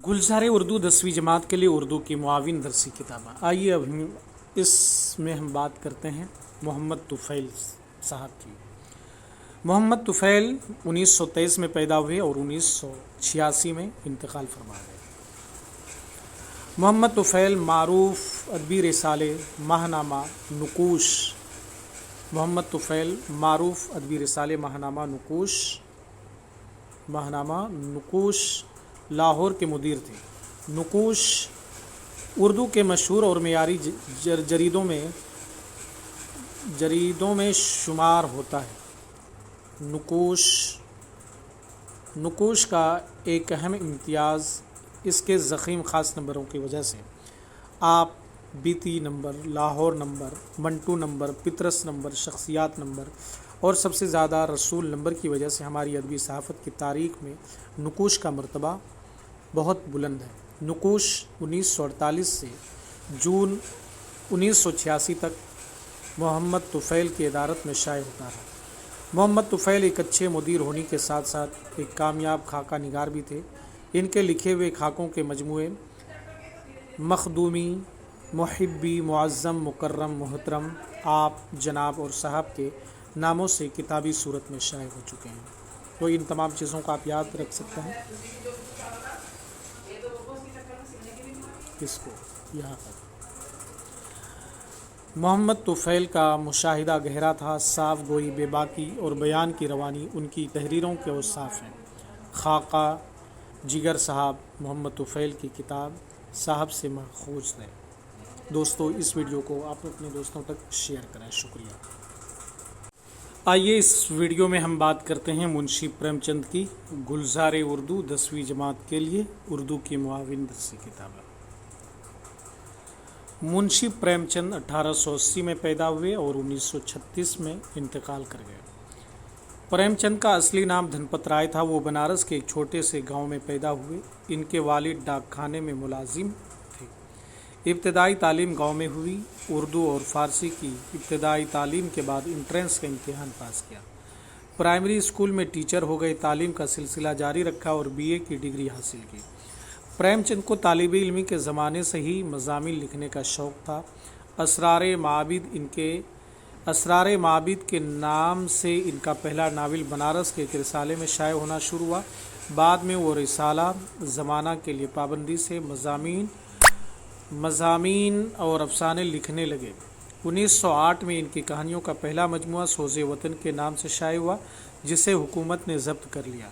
गुलज़ार उर्दू 10वीं जमात के लिए उर्दू की मुआविन दरसी किताब। आइए अब इसमें हम बात करते हैं मोहम्मद तुफ़ैल साहब की। मोहम्मद तुफ़ैल 1923 में पैदा हुए और 1986 में इंतकाल फरमा गए। मोहम्मद तुफ़ैल मारूफ अदबी रिसाले माहनामा नुकूश मोहम्मद तुफ़ैल मारूफ अदबी रिसाले माहनामा नुकूश लाहौर के मुदीर थे। नुकूश उर्दू के मशहूर और मेयारी जरीदों में शुमार होता है। नुकूश का एक अहम इम्तियाज़ इसके ज़ख़ीम ख़ास नंबरों की वजह से आप बीती number, Lahore number, Manto number, Patras number, शख्सियात नंबर और सबसे ज़्यादा रसूल नंबर की वजह से हमारी अदबी सहाफ़त की तारीख़ में नुकूश का मर्तबा बहुत बुलंद है। नुकूश 1948 से जून 1986 तक मोहम्मद तुफ़ैल की इदारत में शाये होता रहा। मोहम्मद तुफ़ैल एक अच्छे मुदीर होने के साथ साथ एक कामयाब खाका निगार भी थे। इनके लिखे हुए खाकों के मजमूए मखदूमी, मुहिब्बी, मुअज़्ज़म, मुकर्रम, मोहतरम, आप, जनाब और साहब के नामों से किताबी सूरत में शाये हो चुके हैं। तो इन तमाम चीज़ों को आप याद रख सकते हैं। इसको यहाँ पर मोहम्मद तुफ़ैल का मुशाहिदा गहरा था। साफ गोई, बेबाकी और बयान की रवानी उनकी तहरीरों के औसाफ हैं। खाका जिगर साहब मोहम्मद तुफ़ैल की किताब साहब से माखूज़ है। दोस्तों, इस वीडियो को आप अपने दोस्तों तक शेयर करें। शुक्रिया। आइए इस वीडियो में हम बात करते हैं मुंशी प्रेमचंद की गुलज़ार उर्दू 10वीं जमात के लिए उर्दू की मुआविन दरसी किताब। मुंशी प्रेमचंद 1880 में पैदा हुए और 1936 में इंतकाल कर गए। प्रेमचंद का असली नाम धनपत राय था। वो बनारस के एक छोटे से गांव में पैदा हुए। इनके वालिद डाकखाने में मुलाजिम थे। इब्तदाई तालीम गांव में हुई। उर्दू और फ़ारसी की इब्तदाई तालीम के बाद इंट्रेंस का इम्तिहान पास किया। प्राइमरी स्कूल में टीचर हो गए। तालीम का सिलसिला जारी रखा और BA की डिग्री हासिल की। प्रेमचंद को तालिबे इल्मी के ज़माने से ही मज़ामीन लिखने का शौक़ था। असरारे माबिद के नाम से इनका पहला नावल बनारस के एक रिसाले में शाये होना शुरू हुआ। बाद में वो रिसाला ज़माना के लिए पाबंदी से मज़ामीन और अफसाने लिखने लगे। 1908 में इनकी कहानियों का पहला मजमुआ सोज़े वतन के नाम से शाये हुआ, जिसे हुकूमत ने ज़ब्त कर लिया।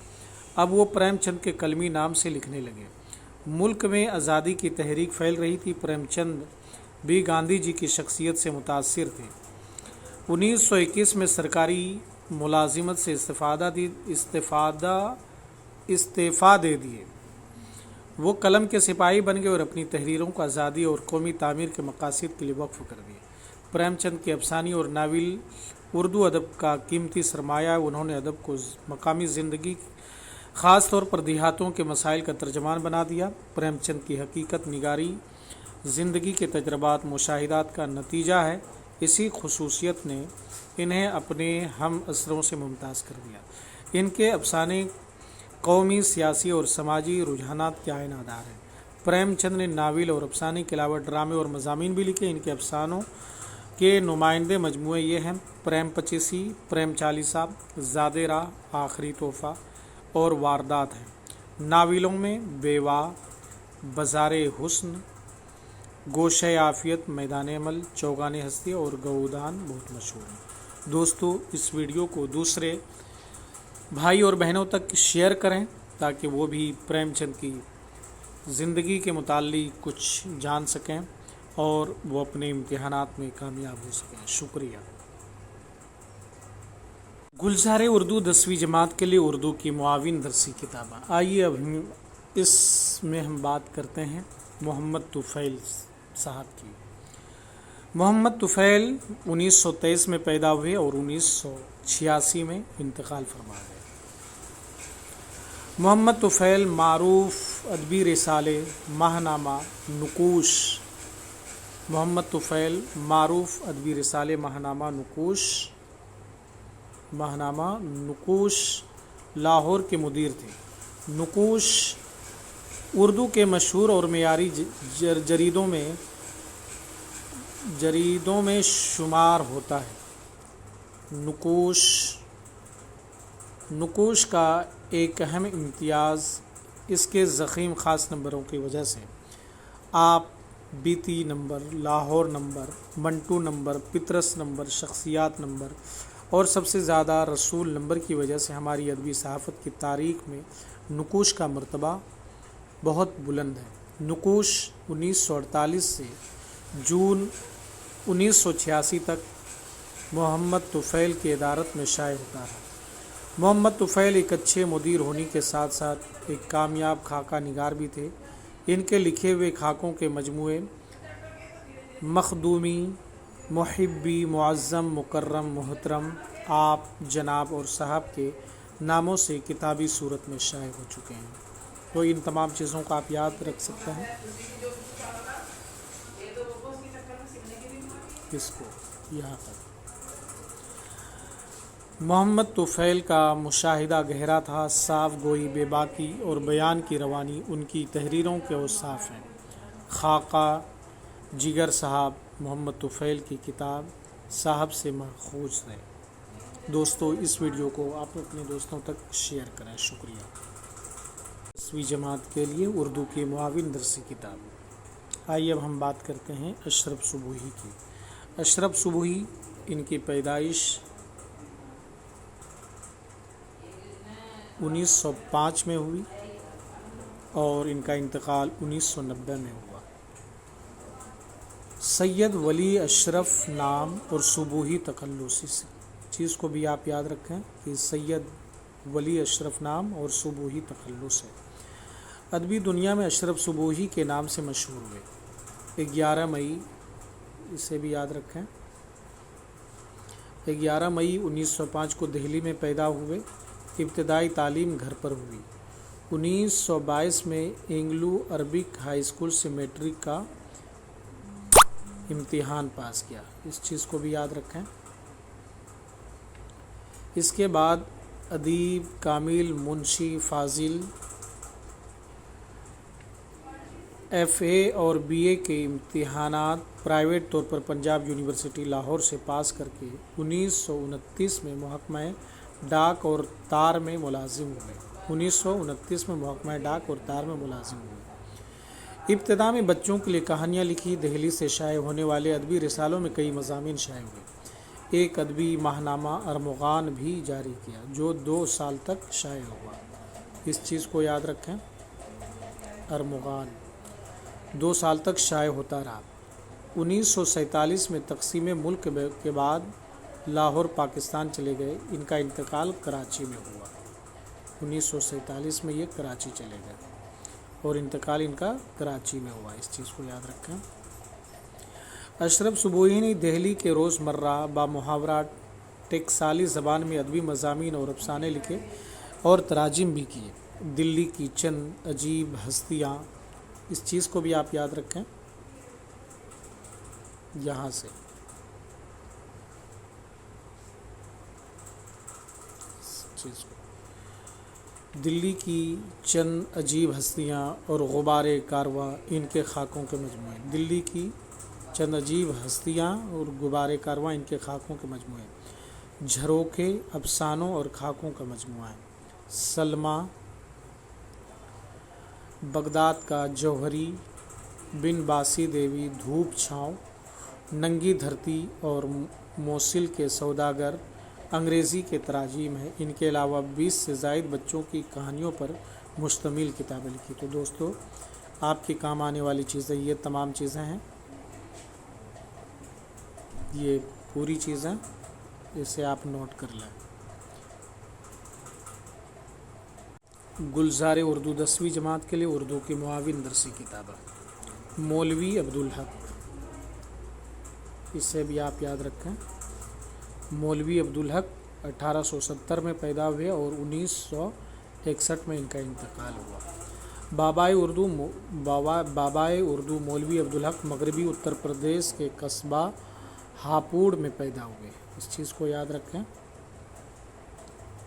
अब वो प्रेमचंद के कलमी नाम से लिखने लगे। मुल्क में आज़ादी की तहरीक फैल रही थी। प्रेमचंद भी गांधी जी की शख्सियत से मुतासिर थे। 1921 में सरकारी मुलाजिमत से इस्तीफ़ा दे दिए। वो कलम के सिपाही बन गए और अपनी तहरीरों को आज़ादी और कौमी तामीर के मकासद के लिए वक्फ कर दिए। प्रेमचंद की अफसानी और नावल उर्दू अदब का कीमती सरमाया। उन्होंने अदब को मकामी ज़िंदगी, ख़ास तौर पर देहातों के मसाइल का तर्जमान बना दिया। प्रेमचंद की हकीकत निगारी ज़िंदगी के तजर्बात, मुशाहिदात का नतीजा है। इसी खुसूसियत ने इन्हें अपने हम असरों से मुमताज़ कर दिया। इनके अफसाने कौमी, सियासी और समाजी रुझानात के आयनादार हैं। प्रेमचंद ने नावल और अफसाने के अलावा ड्रामे और मज़ामीन भी लिखे। इनके अफसानों के नुमाइंदे मजमूए ये हैं: प्रेम पचीसी, प्रेम चालीसा, ज़ादे राह, आखिरी तोहफ़ा और वारदात हैं। नावलों में बेवा, बाज़ारे हुस्न, गोशे आफ़ियत, मैदान अमल, चौगाने हस्ती और गऊदान बहुत मशहूर हैं। दोस्तों, इस वीडियो को दूसरे भाई और बहनों तक शेयर करें ताकि वो भी प्रेमचंद की ज़िंदगी के मुताल्लिक़ कुछ जान सकें और वो अपने इम्तिहानात में कामयाब हो सकें। शुक्रिया। गुलज़ार उर्दू 10वीं जमात के लिए उर्दू की मुआविन दरसी किताब। आइए अब इसमें हम बात करते हैं मोहम्मद तुफ़ैल साहब की। मोहम्मद तुफ़ैल 1923 में पैदा हुए और 1986 में इंतकाल फरमा गए। मोहम्मद तुफ़ैल मारूफ अदबी रिसाले माहनामा नुकूश मोहम्मद तुफ़ैल मारूफ अदबी रिसाले माहनामा नुकूश लाहौर के मुदीर थे। नुकूश اردو کے مشہور اور معیاری جریدوں میں شمار ہوتا ہے۔ نقوش کا ایک اہم امتیاز اس کے ضخیم خاص نمبروں کی وجہ سے آپ بیتی number, Lahore number, Manto number, Patras number, شخصیات نمبر اور سب سے زیادہ رسول نمبر کی وجہ سے ہماری ادبی صحافت کی تاریخ میں نقوش کا مرتبہ بہت بلند ہے۔ نقوش 1948 سے جون 1986 تک محمد طفیل کی ادارت میں شائع ہوتا رہا۔ محمد طفیل ایک اچھے مدیر ہونے کے ساتھ ساتھ ایک کامیاب خاکہ نگار بھی تھے۔ ان کے لکھے ہوئے خاکوں کے مجموعے مخدومی، محبی، معظم، مکرم، محترم، آپ، جناب اور صاحب کے ناموں سے کتابی صورت میں شائع ہو چکے ہیں۔ تو ان تمام چیزوں کو آپ یاد رکھ سکتے ہیں۔ اس کو یہاں تک محمد طفیل کا مشاہدہ گہرا تھا، صاف گوئی، بے باکی اور بیان کی روانی ان کی تحریروں کے اوصاف ہیں۔ خاکہ جگر صاحب محمد طفیل کی کتاب صاحب سے ماخوذ ہے۔ دوستو اس ویڈیو کو آپ اپنے دوستوں تک شیئر کریں۔ شکریہ۔ 10ویں جماعت کے لیے اردو کی معاون درسی کتاب۔ آئیے اب ہم بات کرتے ہیں اشرف صبوحی کی۔ اشرف صبوحی، ان کی پیدائش 1905 میں ہوئی اور ان کا انتقال 1990 میں ہوا۔ سید ولی اشرف نام اور صبوحی تخلص، اس چیز کو بھی آپ یاد رکھیں کہ سید ولی اشرف نام اور صبوحی تخلص ہے۔ ادبی دنیا میں اشرف صبوحی کے نام سے مشہور ہوئے۔ 11 مئی، اسے بھی یاد رکھیں، 11 مئی 1905 کو دہلی میں پیدا ہوئے۔ ابتدائی تعلیم گھر پر ہوئی۔ 1922 میں اینگلو عربک ہائی اسکول سے میٹرک کا امتحان پاس کیا، اس چیز کو بھی یاد رکھیں۔ اس کے بعد ادیب کامل منشی فاضل FA اور BA کے امتحانات پرائیویٹ طور پر پنجاب یونیورسٹی لاہور سے پاس کر کے 1929 میں محکمہ ڈاک اور تار میں ملازم ہوئے۔ 1929 میں محکمہ ڈاک اور تار میں ملازم ہوئے۔ ابتدا میں بچوں کے لیے کہانیاں لکھی۔ دہلی سے شائع ہونے والے ادبی رسالوں میں کئی مضامین شائع ہوئے۔ ایک ادبی ماہنامہ ارمغان بھی جاری کیا جو 2 سال تک شائع ہوا، اس چیز کو یاد رکھیں۔ ارمغان 2 سال تک شائع ہوتا رہا۔ 1947 میں تقسیم ملک کے بعد لاہور پاکستان چلے گئے۔ ان کا انتقال کراچی میں ہوا۔ 1947 میں یہ کراچی چلے گئے اور انتقال ان کا کراچی میں ہوا، اس چیز کو یاد رکھیں۔ اشرف صبوحی نے دہلی کے روزمرہ بامحاورہ ٹکسالی زبان میں ادبی مضامین اور افسانے لکھے اور تراجم بھی کیے۔ دلی کی چند عجیب ہستیاں، اس چیز کو بھی آپ یاد رکھیں یہاں سے۔ دلی کی چند عجیب ہستیاں اور غبار کارواں ان کے خاکوں کے مجموعے۔ دلی کی چند عجیب ہستیاں اور غبار کارواں ان کے خاکوں کے مجموعے۔ جھروکے افسانوں اور خاکوں کا مجموعہ ہے۔ سلمیٰ، بغداد کا جوہری، بن باسی دیوی، دھوپ چھاؤں، ننگی دھرتی اور موصل کے سوداگر انگریزی کے تراجم ہیں۔ ان کے علاوہ 20 سے زائد بچوں کی کہانیوں پر مشتمل کتابیں لکھی۔ تو دوستو آپ کے کام آنے والی چیزیں یہ تمام چیزیں ہیں، یہ پوری چیزیں، اسے آپ نوٹ کر لیں۔ گلزار اردو 10ویں جماعت کے لیے اردو کی معاون درسی کتاب ہے۔ مولوی عبدالحق، اسے بھی آپ یاد رکھیں۔ مولوی عبدالحق 1870 میں پیدا ہوئے اور 1961 میں ان کا انتقال ہوا۔ بابائے اردو مولوی عبدالحق مغربی اتر پردیش کے قصبہ ہاپوڑ میں پیدا ہوئے، اس چیز کو یاد رکھیں،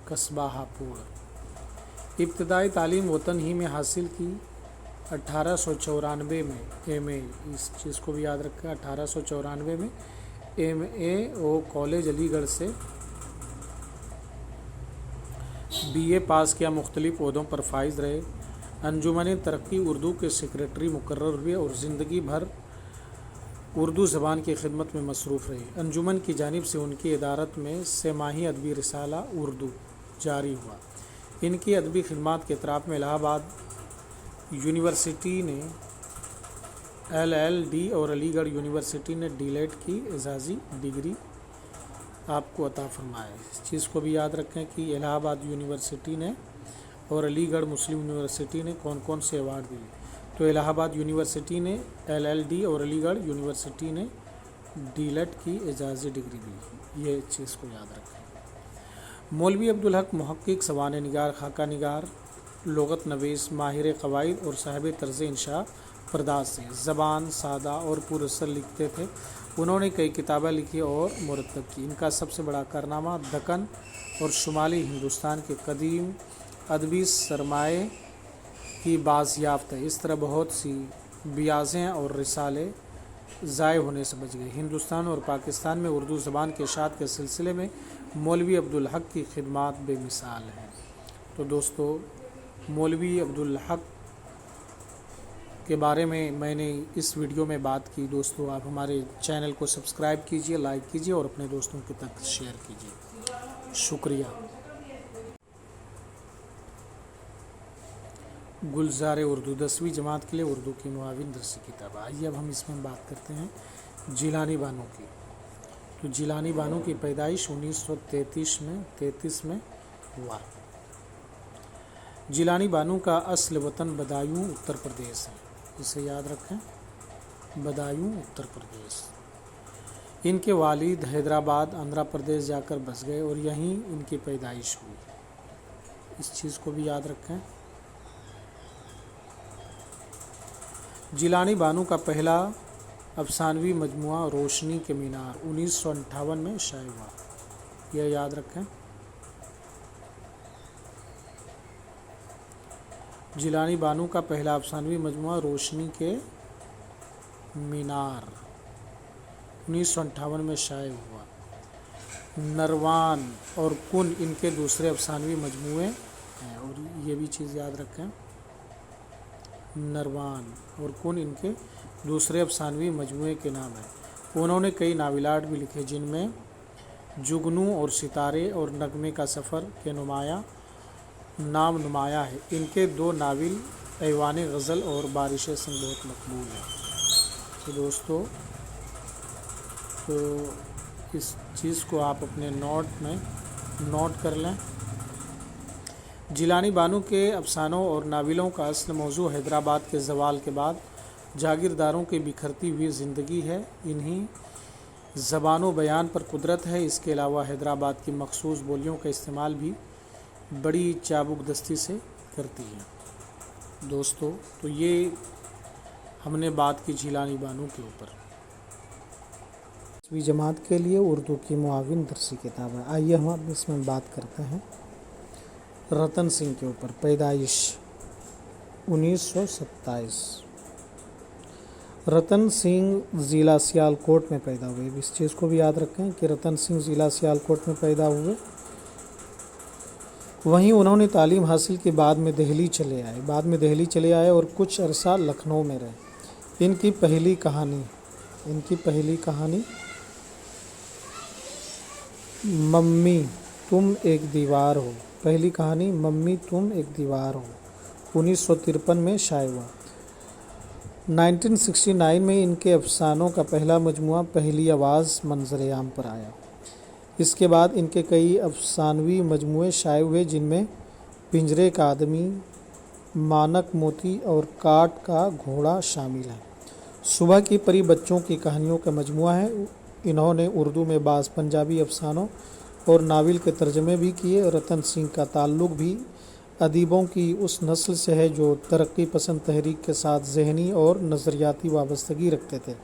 قصبہ ہاپوڑ۔ ابتدائی تعلیم وطن ہی میں حاصل کی۔ 1894 में MA, इस चीज़ को भी याद रखें, 1894 में MA कॉलेज अलीगढ़ से BA पास किया, मुख्तलिफ़ ओहदों पर फाइज रहे। अंजुमन तरक्की उर्दू के सेक्रेटरी मुकर्रर हुए और ज़िंदगी भर उर्दू ज़बान की खिदमत में मसरूफ़ रहे। अंजुमन की जानिब से उनकी इदारत में सेमाही अदबी रिसाला उर्दू जारी हुआ। इनकी अदबी खिदमत के इतराफ़ में इलाहाबाद यूनिवर्सिटी ने LLD और अलीगढ़ यूनिवर्सिटी ने D.Litt की एजाज़ी डिग्री आपको अता फरमाए। इस चीज़ को भी याद रखें कि इलाहाबाद यूनिवर्सिटी ने और अलीगढ़ मुस्लिम यूनिवर्सिटी ने कौन कौन से अवार्ड दिए। तो इलाहाबाद यूनिवर्सिटी ने LLD और अलीगढ़ यूनिवर्सिटी ने D.Litt की एजाज़ी डिग्री दी। ये चीज़ को याद रखें। मौलवी अब्दुल हक मुहक्किक, सवाने निगार, खाका निगार, लुग़त नवीस, माहिर क़वाइद और साहिब तर्ज़ इंशा पर्दाज़ से ज़बान सादा और पुरअसर लिखते थे। उन्होंने कई किताबें लिखी और मुरतब की। इनका सबसे बड़ा कारनामा दक्कन और शुमाली हिंदुस्तान के कदीम अदबी सरमाए की बाज़याफ्त है। इस तरह बहुत सी बियाज़ें और रिसाले ज़ाय होने से बच गए। हिंदुस्तान और पाकिस्तान में उर्दू ज़बान के इशाअत के सिलसिले में मौलवी अब्दुल हक की खिदमत बेमिसाल हैं। तो दोस्तों, मौलवी अब्दुल हक के बारे में मैंने इस वीडियो में बात की। दोस्तों, आप हमारे चैनल को सब्सक्राइब कीजिए, लाइक कीजिए और अपने दोस्तों के तक शेयर कीजिए। शुक्रिया। गुलज़ार उर्दू 10वीं जमात के लिए उर्दू की मुआविन दरसी किताब। आइए अब हम इसमें बात करते हैं जिलानी बानो की। तो जिलानी बानो की पैदाइश 1933 में हुआ। जिलानी बानो का असल वतन बदायूं उत्तर प्रदेश है। इसे याद रखें, बदायूं उत्तर प्रदेश। इनके वालिद हैदराबाद आंध्र प्रदेश जाकर बस गए और यहीं इनकी पैदाइश हुई। इस चीज़ को भी याद रखें। जिलानी बानो का पहला अफसानवी मजमुआ रोशनी के मीनार 1958 में शाये हुआ। यह याद रखें। जिलानी बानो का पहला अफसानवी मजमुआ रोशनी के मीनार 1958 में शाये हुआ। नरवान और कुन इनके दूसरे अफसानवी मजमुए हैं और ये भी चीज़ याद रखें। नरवान और कुन इनके दूसरे अफसानवी मजमुए के नाम हैं। उन्होंने कई नावलात भी लिखे, जिनमें जुगनू और सितारे और नगमे का सफ़र के नाम नुमाया है। इनके दो नावल ऐवान गज़ल और बारिश संग बहुत मकबूल है। तो दोस्तों, तो इस चीज़ को आप अपने नोट में नोट कर लें। जिलानी बानो के अफसानों और नावलों का असल मौजू हैदराबाद के ज़वाल के बाद जागीरदारों की बिखरती हुई ज़िंदगी है। इन्हीं ज़बान बयान पर कुदरत है। इसके अलावा हैदराबाद की मखसूस बोलियों का इस्तेमाल भी बड़ी चाबुक दस्ती से करती है। दोस्तों, तो ये हमने बात की जिलानी बानो के ऊपर। 10वीं जमात के लिए उर्दू की मुआविन दरसी किताब है। आइए हम अब इसमें बात करते हैं रतन सिंह के ऊपर। पैदाइश 1927। रतन सिंह ज़िला सियालकोट में पैदा हुए। इस चीज़ को भी याद रखें कि रतन सिंह ज़िला सियालकोट में पैदा हुए। वहीं उन्होंने तालीम हासिल की। बाद में दिल्ली चले आए और कुछ अरसा लखनऊ में रहे। इनकी पहली कहानी मम्मी तुम एक दीवार हो। पहली कहानी मम्मी तुम एक दीवार हो 1953 में शाये हुआ। 1969 में इनके अफसानों का पहला मजमुआ पहली आवाज़ मंजर आम पर आया। इसके बाद इनके कई अफसानवी मजमुए शाये हुए, जिनमें पिंजरे का आदमी, मानक मोती और काट का घोड़ा शामिल है। सुबह की परी बच्चों की कहानियों का मजमुआ है। इन्होंने उर्दू में बाज़ पंजाबी अफसानों और नावल के तर्जमे भी किए। रतन सिंह का ताल्लुक़ भी अदीबों की उस नस्ल से है जो तरक्की पसंद तहरीक के साथ ज़हनी और नज़रियाती वाबस्तगी रखते थे।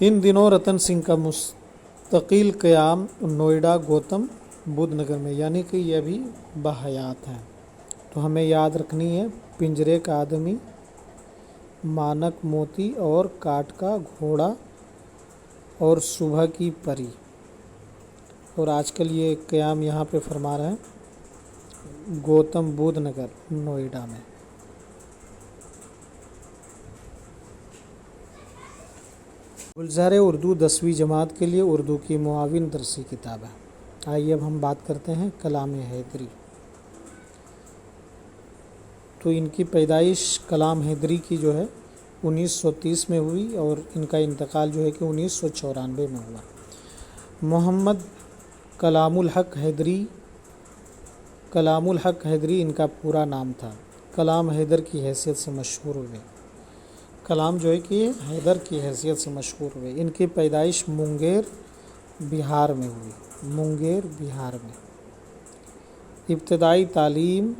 इन दिनों रतन सिंह का मुस्तकिल क़याम नोएडा गौतम बुद्ध नगर में, यानी कि यह भी बहयात हैं। तो हमें याद रखनी है पिंजरे का आदमी, मानक मोती और काठ का घोड़ा और सुबह की परी। और आजकल ये क़याम यहाँ पे फरमा रहे हैं गौतम बुद्ध नगर नोएडा में। गुलज़ार उर्दू 10वीं जमात के लिए उर्दू की मुआविन दरसी किताब है। आइए अब हम बात करते हैं कलाम हैदरी। तो इनकी पैदाइश कलाम हैदरी की जो है 1930 में हुई और इनका इंतकाल जो है कि 1994 में हुआ। मोहम्मद कलामुल हक हैदरी इनका पूरा नाम था। कलाम हैदर की हैसियत से मशहूर हुए। कलाम जो है कि हैदर की हैसियत से मशहूर हुए। इनकी पैदाइश मुंगेर बिहार में हुई। मुंगेर बिहार में। इब्तदाई तालीम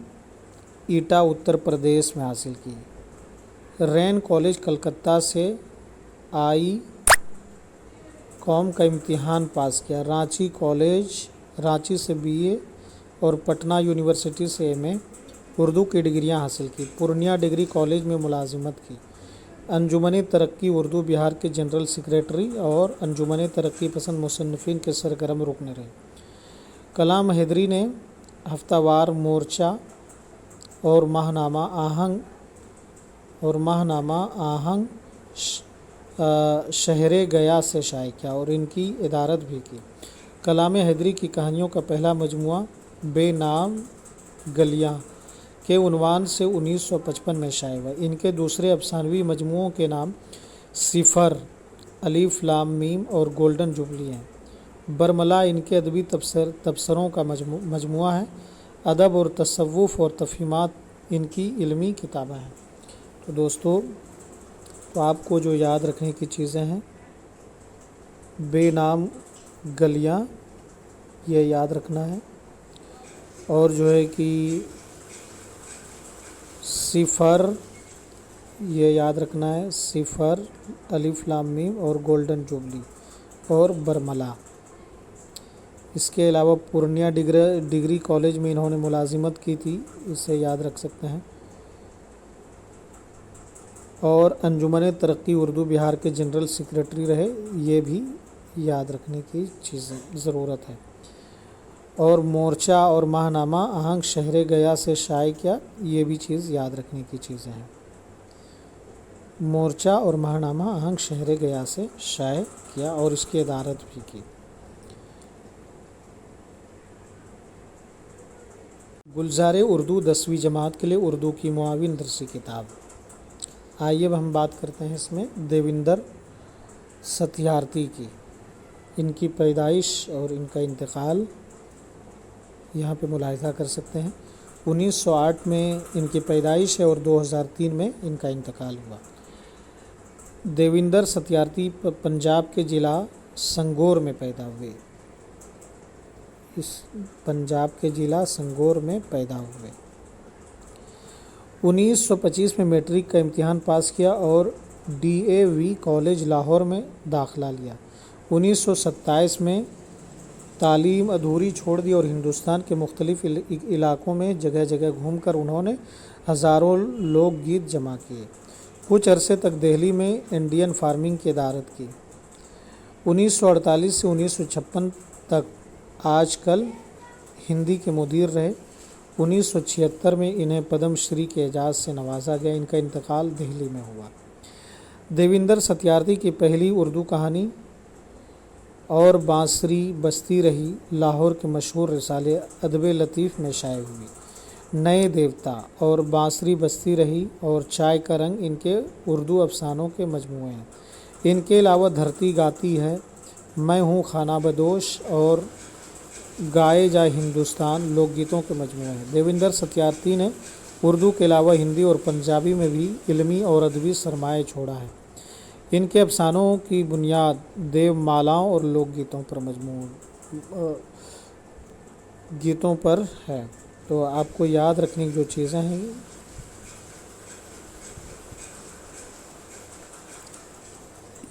ईटा उत्तर प्रदेश में हासिल की। रैन कॉलेज कलकत्ता से आई कॉम का इम्तिहान पास किया। रांची कॉलेज रांची से बीए और पटना यूनिवर्सिटी से एमए उर्दू की डिग्रियां हासिल की। पूर्णिया डिग्री कॉलेज में मुलाजिमत की। अंजुमन तरक्की उर्दू बिहार के जनरल सेक्रेटरी और अंजुमन तरक्की पसंद मुसन्निफिन के सरगर्म रुकन रहे। कलाम हैदरी ने हफ्तावार मोर्चा और माहनामा आहंग शहरे गया से शाये किया और इनकी इदारत भी की। कलाम हैदरी की कहानियों का पहला मजमुआ बेनाम गलियाँ के उन्वान से 1955 में शाये हुआ। इनके दूसरे अफसानवी मजमुओं के नाम सिफर, अलीफ लाम मीम और गोल्डन जुबली हैं। बरमला इनके अदबी तबसरों का मजमुआ है। अदब और तसव्वुफ़ और तफ़हीमात इनकी इल्मी किताबें हैं। तो दोस्तों, तो आपको जो याद रखने की चीज़ें हैं, बेनाम गलियाँ ये याद रखना है और जो है कि सिफर ये याद रखना है। सिफर, अलिफ लाम मीम और गोल्डन जुबली और बरमला। इसके अलावा पूर्णिया डिग्री कॉलेज में इन्होंने मुलाजिमत की थी, इसे याद रख सकते हैं। और अंजुमन तरक्की उर्दू बिहार के जनरल सेक्रेटरी रहे, ये भी याद रखने की चीज़ें ज़रूरत है। और मोर्चा और माहनामा आहंग शहरे गया से शाये किया, ये भी चीज़ याद रखने की चीज़ें हैं। मोर्चा और माहनामा आहंग शहरे गया से शाये किया और इसकी इदारत भी की। गुलज़ार उर्दू 10वीं जमात के लिए उर्दू की मुआविन दरसी किताब। आइए अब हम बात करते हैं इसमें देविंदर सत्यार्थी की। इनकी पैदाइश और इनका इंतकाल यहाँ पे मुलाहिज़ा कर सकते हैं। 1908 में इनकी पैदाइश है और 2003 में इनका इंतकाल हुआ। देविंदर सत्यार्थी पंजाब के ज़िला संगोर में पैदा हुए। पंजाब के ज़िला संगोर में पैदा हुए। 1925 में मैट्रिक का इम्तिहान पास किया और DAV कॉलेज लाहौर में दाखिला लिया। 1927 में तालीम अधूरी छोड़ दी और हिंदुस्तान के मुख्तलिफ़ इलाक़ों में जगह जगह घूमकर उन्होंने हज़ारों लोकगीत जमा किए। कुछ अरसे तक दिल्ली में इंडियन फार्मिंग की इदारत की। 1948 से 1956 तक आजकल हिंदी के मुदीर रहे। 1976 में इन्हें पद्म श्री के एजाज़ से नवाजा गया। इनका इंतकाल दिल्ली में हुआ। देविंदर सत्यार्थी की पहली उर्दू कहानी और बांसुरी बजती रही लाहौर के मशहूर रिसाले अदब लतीफ़ में शाये हुई। नए देवता और बांसुरी बजती रही और चाय का रंग इनके उर्दू अफसानों के मजमूए हैं। इनके अलावा धरती गाती है, मैं हूँ खाना बदोश और गाए जा हिंदुस्तान लोकगीतों के मजमूए हैं। देविंदर सत्यार्थी ने उर्दू के अलावा हिंदी और पंजाबी में भी इल्मी और अदबी सरमाए छोड़ा है। इनके अफसानों की बुनियाद देवमालाओं और लोकगीतों पर गीतों पर है। तो आपको याद रखने की जो चीज़ें हैं,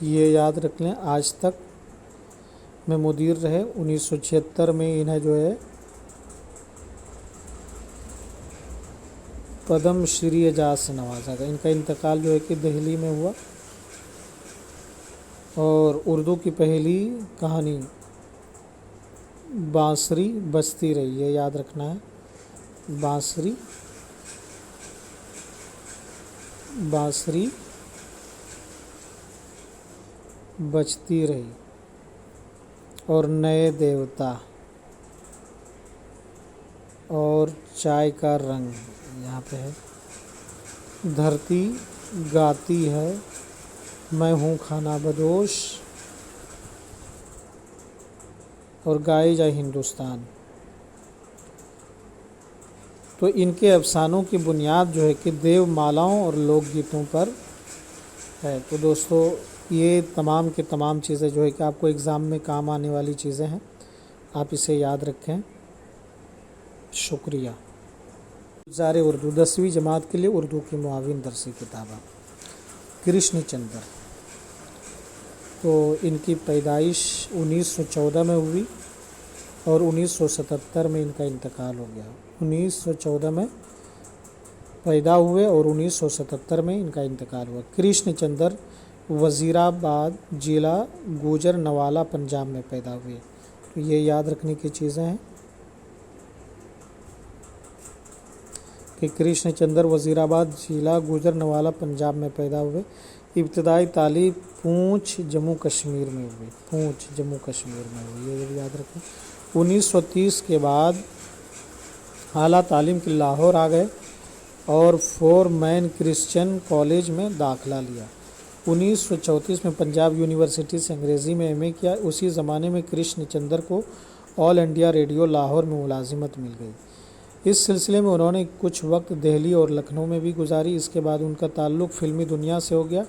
ये याद रख लें। आज तक में मुदीर रहे। 1976 में इन्हें जो है पद्म श्री एजाज से नवाजा गया। इनका इंतकाल जो है कि दिल्ली में हुआ। और उर्दू की पहली कहानी बांसुरी बजती रही, ये याद रखना है, बांसुरी बजती रही। और नए देवता और चाय का रंग यहाँ पे है। धरती गाती है, मैं हूँ खाना बदोश और गाए जाए हिंदुस्तान। तो इनके अफसानों की बुनियाद जो है कि देवमालाओं और लोकगीतों पर है। तो दोस्तों ये तमाम के तमाम चीज़ें जो है कि आपको एग्ज़ाम में काम आने वाली चीज़ें हैं, आप इसे याद रखें। शुक्रिया। ज़ारे उर्दू 10वीं जमात के लिए उर्दू की मुआविन दरसी किताब कृष्ण चंद्र। तो इनकी पैदाइश 1914 में हुई और 1977 में इनका इंतकाल हो गया। 1914 में पैदा हुए और 1977 में इनका इंतकाल हुआ। कृष्ण चंद्र वज़ीराबाद ज़िला गुजरनवाला पंजाब में पैदा हुए। तो ये याद रखने की चीज़ें हैं कि कृष्ण चंद्र वज़ीराबाद ज़िला गुजरनवाला पंजाब में पैदा हुए। इब्तदाई तालीम पूंछ जम्मू कश्मीर में हुई, ये भी याद रखें। 1930 के बाद आला तालीम के लाहौर आ गए और फोरमैन क्रिश्चियन कॉलेज में दाखिला लिया। 1934 में पंजाब यूनिवर्सिटी से अंग्रेज़ी में एमए किया। उसी ज़माने में कृष्ण चंद्र को ऑल इंडिया रेडियो लाहौर में मुलाजिमत मिल गई। इस सिलसिले में उन्होंने कुछ वक्त दिल्ली और लखनऊ में भी गुजारी। इसके बाद उनका ताल्लुक़ फ़िल्मी दुनिया से हो गया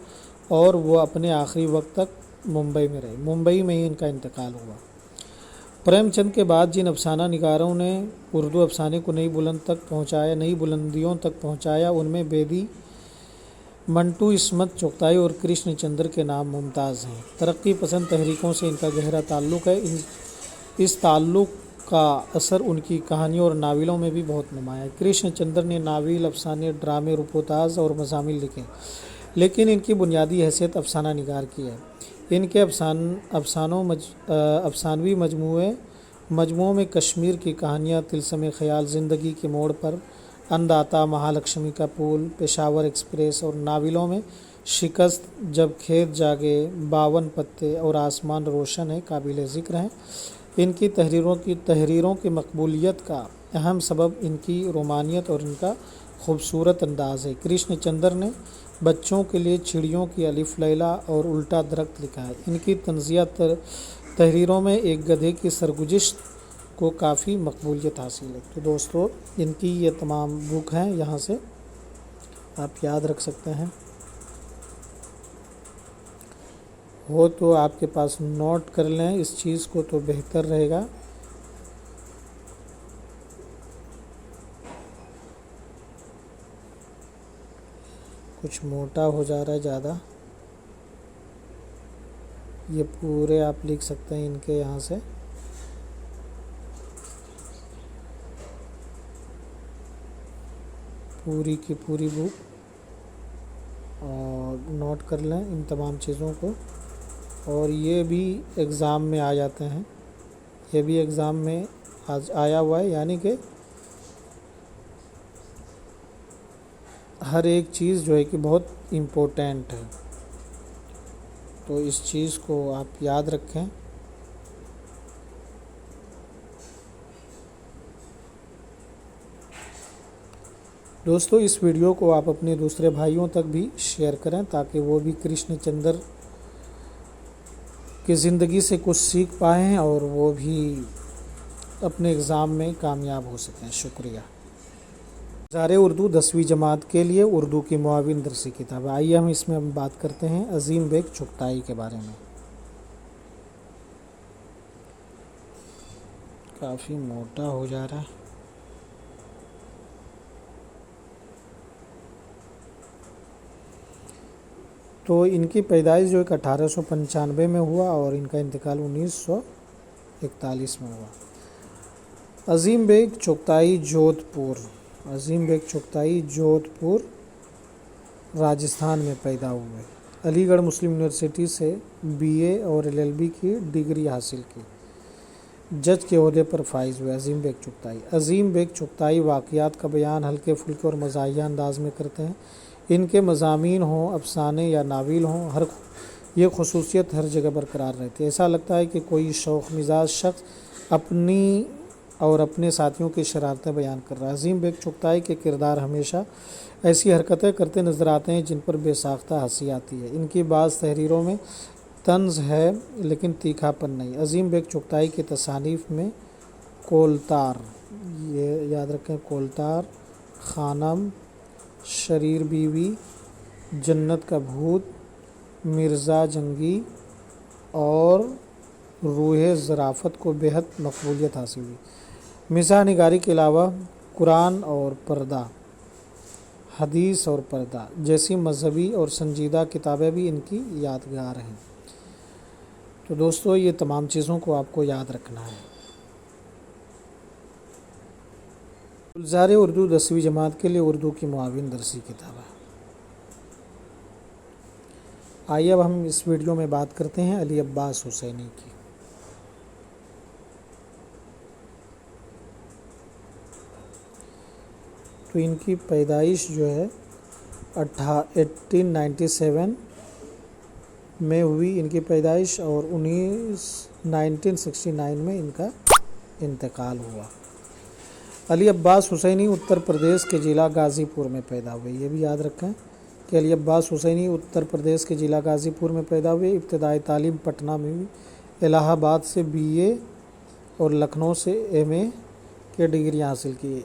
और वो अपने आखिरी वक्त तक मुंबई में रहे। मुंबई में ही इनका इंतकाल हुआ। प्रेमचंद के बाद जिन अफसाना निगारों ने उर्दू अफसाने को नई बुलंदियों तक पहुँचाया उनमें बेदी, मंटू, इस्मत चुगताई और कृष्ण चंद्र के नाम मुमताज़ हैं। तरक्की पसंद तहरीकों से इनका गहरा ताल्लुक़ है। इस ताल्लुक़ का असर उनकी कहानियों और नावलों में भी बहुत नुमाया है। कृष्ण चंद्र ने नावल, अफसाने, ड्रामे, रुपोताज़ और मज़ामिन लिखे, लेकिन इनकी बुनियादी हैसियत अफसाना निगार की है। इनके अफसानवी मजमुओं में कश्मीर की कहानियाँ, तिलस्म ख़याल, ज़िंदगी के मोड़ पर, अन्नदाता, महालक्ष्मी का पुल, पेशावर एक्सप्रेस और नावलों में शिकस्त, जब खेत जागे, 52 पत्ते और आसमान रोशन है काबिल ज़िक्र हैं। इनकी तहरीरों की मकबूलियत का अहम सबब इनकी रोमानियत और इनका खूबसूरत अंदाज़ है। कृष्ण चंद्र ने बच्चों के लिए चिड़ियों की अलिफ लैला और उल्टा दरख्त लिखा है। इनकी तंज़िया तहरीरों में एक गधे की सरगुज़िश्त को काफ़ी मकबूलियत हासिल है। तो दोस्तों इनकी ये तमाम बुक हैं, यहाँ से आप याद रख सकते हैं। हो तो आपके पास नोट कर लें इस चीज़ को, तो बेहतर रहेगा। कुछ मोटा हो जा रहा है ज़्यादा, ये पूरे आप लिख सकते हैं इनके यहाँ से। पूरी की पूरी बुक और नोट कर लें इन तमाम चीज़ों को। और ये भी एग्ज़ाम में आ जाते हैं, ये भी एग्ज़ाम में आज आया हुआ है, यानी कि हर एक चीज़ जो है कि बहुत इम्पोर्टेंट है। तो इस चीज़ को आप याद रखें। दोस्तों इस वीडियो को आप अपने दूसरे भाइयों तक भी शेयर करें ताकि वो भी कृष्ण चंद्र की ज़िंदगी से कुछ सीख पाएँ और वो भी अपने एग्ज़ाम में कामयाब हो सकें। शुक्रिया। ज़ारे उर्दू 10वीं जमात के लिए उर्दू की मुआविन दरसी किताब। आइए हम इसमें बात करते हैं अज़ीम बेग चुगताई के बारे में। काफ़ी मोटा हो जा रहा है। तो इनकी पैदाइश जो 1895 में हुआ और इनका इंतकाल 1941 में हुआ। अज़ीम बेग चुगताई जोधपुर عظیم بیگ چغتائی جودھ پور راجستھان میں پیدا ہوئے۔ علی گڑھ مسلم یونیورسٹی سے BA اور LLB کی ڈگری حاصل کی۔ جج کے عہدے پر فائز ہوئے عظیم بیگ چغتائی۔ عظیم بیگ چغتائی واقعات کا بیان ہلکے پھلکے اور مزاحیہ انداز میں کرتے ہیں۔ ان کے مضامین ہوں، افسانے یا ناول ہوں، یہ خصوصیت ہر جگہ برقرار رہتی ہے۔ ایسا لگتا ہے کہ کوئی شوخ مزاج شخص اپنی اور اپنے ساتھیوں کی شرارتیں بیان کر رہا ہے۔ عظیم بیگ چغتائی کے کردار ہمیشہ ایسی حرکتیں کرتے نظر آتے ہیں جن پر بے ساختہ ہنسی آتی ہے۔ ان کی بعض تحریروں میں طنز ہے لیکن تیکھا پن نہیں۔ عظیم بیگ چغتائی کی تصانیف میں کولتار، یہ یاد رکھیں، کولتار، خانم، شریر بیوی، جنت کا بھوت، مرزا جنگی اور روح ظرافت کو بہت مقبولیت حاصل ہوئی۔ مزاح نگاری کے علاوہ قرآن اور پردہ، حدیث اور پردہ جیسی مذہبی اور سنجیدہ کتابیں بھی ان کی یادگار ہیں۔ تو دوستو یہ تمام چیزوں کو آپ کو یاد رکھنا ہے۔ گلزار اردو 10ویں جماعت کے لیے اردو کی معاون درسی کتاب ہے۔ آئیے اب ہم اس ویڈیو میں بات کرتے ہیں علی عباس حسینی کی۔ تو ان کی پیدائش جو ہے 1897 میں ہوئی ان کی پیدائش، اور 1969 میں ان کا انتقال ہوا۔ علی عباس حسینی اتر پردیش کے ضلع غازی پور میں پیدا ہوئے۔ یہ بھی یاد رکھیں کہ علی عباس حسینی اتر پردیش کے ضلع غازی پور میں پیدا ہوئے۔ ابتدائی تعلیم پٹنہ میں ہوئی۔ الہ آباد سے BA اور لکھنؤ سے MA کے ڈگریاں حاصل کی۔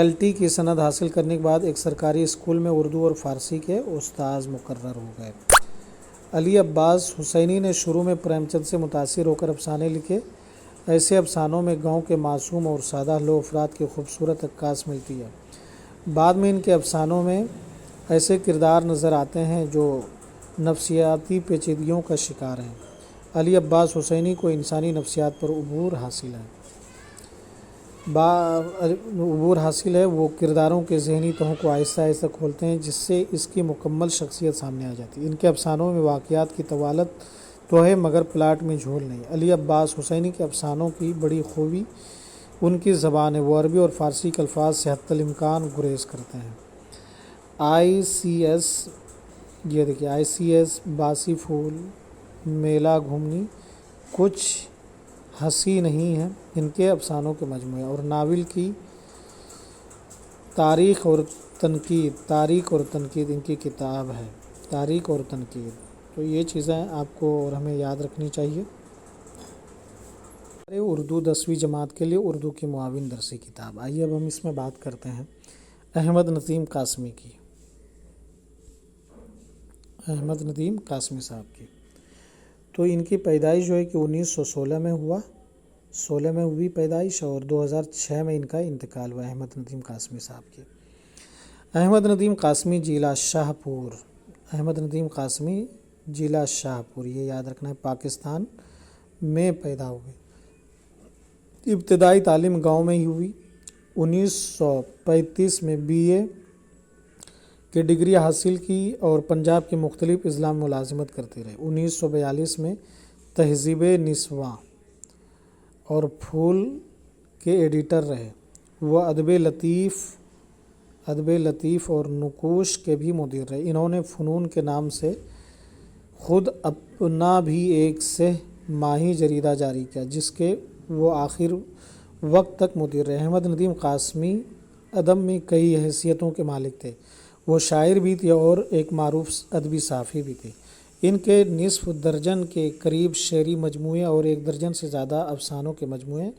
LT کی سند حاصل کرنے کے بعد ایک سرکاری اسکول میں اردو اور فارسی کے استاذ مقرر ہو گئے۔ علی عباس حسینی نے شروع میں پریم چند سے متاثر ہو کر افسانے لکھے۔ ایسے افسانوں میں گاؤں کے معصوم اور سادہ لوح افراد کی خوبصورت عکاس ملتی ہے۔ بعد میں ان کے افسانوں میں ایسے کردار نظر آتے ہیں جو نفسیاتی پیچیدگیوں کا شکار ہیں۔ علی عباس حسینی کو انسانی نفسیات پر عبور حاصل ہے۔ وہ کرداروں کے ذہنی تہوں کو آہستہ آہستہ کھولتے ہیں جس سے اس کی مکمل شخصیت سامنے آ جاتی ہے۔ ان کے افسانوں میں واقعات کی طوالت تو ہے مگر پلاٹ میں جھول نہیں۔ علی عباس حسینی کے افسانوں کی بڑی خوبی ان کی زبان ہے۔ وہ عربی اور فارسی کے الفاظ سے حتی الامکان گریز کرتے ہیں۔ یہ دیکھیے ICS، باسی پھول، میلہ گھومنی کچھ ہنسی نہیں ہے ان کے افسانوں کے مجموعے، اور ناول کی تاریخ اور تنقید ان کی کتاب ہے۔ تاریخ اور تنقید، تو یہ چیزیں آپ کو اور ہمیں یاد رکھنی چاہیے۔ اردو 10ویں جماعت کے لیے اردو کی معاون درسی کتاب۔ آئیے اب ہم اس میں بات کرتے ہیں احمد ندیم قاسمی کی۔ احمد ندیم قاسمی صاحب کی، تو ان کی پیدائش جو ہے کہ 1916 میں ہوئی پیدائش، اور 2006 میں ان کا انتقال ہوا احمد ندیم قاسمی صاحب کی۔ احمد ندیم قاسمی ضلع شاہ پور، یہ یاد رکھنا ہے، پاکستان میں پیدا ہوئے۔ ابتدائی تعلیم گاؤں میں ہی ہوئی۔ 1935 میں BA کی ڈگری حاصل کی اور پنجاب کے مختلف اضلاع میں ملازمت کرتے رہے۔ 1942 میں تہذیب نسواں اور پھول کے ایڈیٹر رہے۔ وہ ادب لطیف اور نقوش کے بھی مدیر رہے۔ انہوں نے فنون کے نام سے خود اپنا بھی ایک سہ ماہی جریدہ جاری کیا جس کے وہ آخر وقت تک مدیر رہے۔ احمد ندیم قاسمی ادب میں کئی حیثیتوں کے مالک تھے۔ وہ شاعر بھی تھے اور ایک معروف ادبی صحافی بھی تھے۔ ان کے نصف درجن کے قریب شعری مجموعے اور 1 درجن سے زیادہ افسانوں کے مجموعے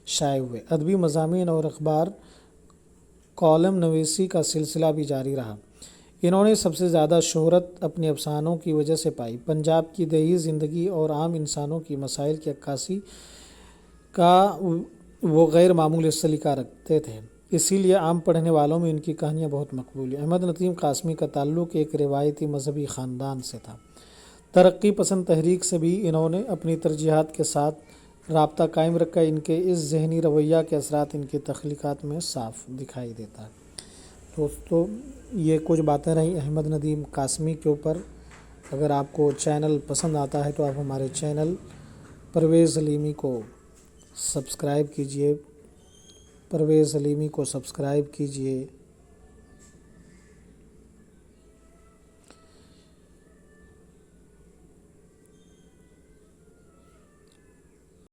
شائع ہوئے۔ ادبی مضامین اور اخبار کالم نویسی کا سلسلہ بھی جاری رہا۔ انہوں نے سب سے زیادہ شہرت اپنے افسانوں کی وجہ سے پائی۔ پنجاب کی دیہی زندگی اور عام انسانوں کی مسائل کی عکاسی کا وہ غیر معمولی سلیقہ رکھتے تھے، اسی لیے عام پڑھنے والوں میں ان کی کہانیاں بہت مقبول ہیں۔ احمد ندیم قاسمی کا تعلق ایک روایتی مذہبی خاندان سے تھا۔ ترقی پسند تحریک سے بھی انہوں نے اپنی ترجیحات کے ساتھ رابطہ قائم رکھا، ان کے اس ذہنی رویہ کے اثرات ان کی تخلیقات میں صاف دکھائی دیتا ہے۔ دوستو، یہ کچھ باتیں رہیں احمد ندیم قاسمی کے اوپر۔ اگر آپ کو چینل پسند آتا ہے تو آپ ہمارے چینل پرویز سلیمی کو سبسکرائب کیجئے،